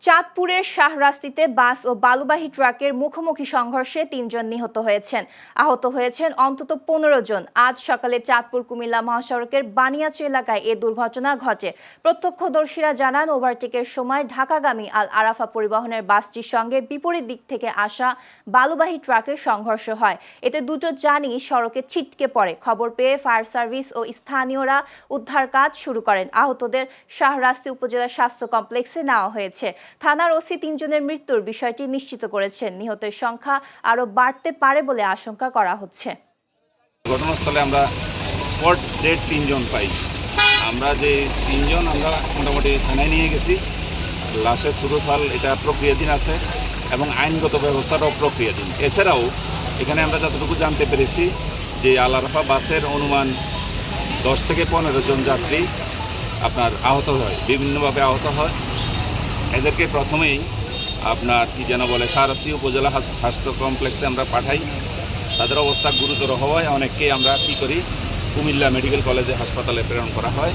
চাঁদপুরের শাহরাস্তিতে বাস ও বালুবাহী ট্রাকের মুখোমুখি সংঘর্ষে ৩ জন নিহত হয়েছেন। আহত হয়েছেন অন্তত ১৫ জন। আজ সকালে চাঁদপুর কুমিল্লা মহাসড়কের বানিয়াচি এলাকায় এ দুর্ঘটনা ঘটে। প্রত্যক্ষদর্শীরা জানান, ওভারটেকের সময় ঢাকাগামী আল আরাফা পরিবহনের বাসটির সঙ্গে বিপরীত দিক থেকে আসা বালুবাহী ট্রাকের সংঘর্ষ হয়। এতে দুটো যানই সড়কে ছিটকে পড়ে। খবর পেয়ে ফায়ার সার্ভিস ও স্থানীয়রা উদ্ধার কাজ শুরু করেন। আহতদের শাহরাস্তি উপজেলা স্বাস্থ্য কমপ্লেক্সে নেওয়া হয়েছে। থানার ওসি ৩ জনের মৃত্যুর বিষয়টি নিশ্চিত করেছেন। নিহতের সংখ্যা আরও বাড়তে পারে বলে আশঙ্কা করা হচ্ছে। ঘটনাস্থলে আমরা স্পট ডেড ৩ জন পাই। আমরা যে ৩ জন আমরা মোটামুটি থানায় নিয়ে গেছি। লাশের সুরতহাল এটা প্রক্রিয়াধীন আছে এবং আইনগত ব্যবস্থাটাও প্রক্রিয়াধীন। এছাড়াও এখানে আমরা যতটুকু জানতে পেরেছি যে আল আরাফা বাসের অনুমান ১০ থেকে ১৫ জন যাত্রী আপনার আহত হয়, বিভিন্নভাবে আহত হয়। এদেরকে প্রথমেই আপনার কি যেন বলে শাহরাস্তি উপজেলা স্বাস্থ্য কমপ্লেক্সে আমরা পাঠাই। তাদের অবস্থা গুরুতর হওয়ায় অনেককেই আমরা কী করি কুমিল্লা মেডিকেল কলেজে হাসপাতালে প্রেরণ করা হয়।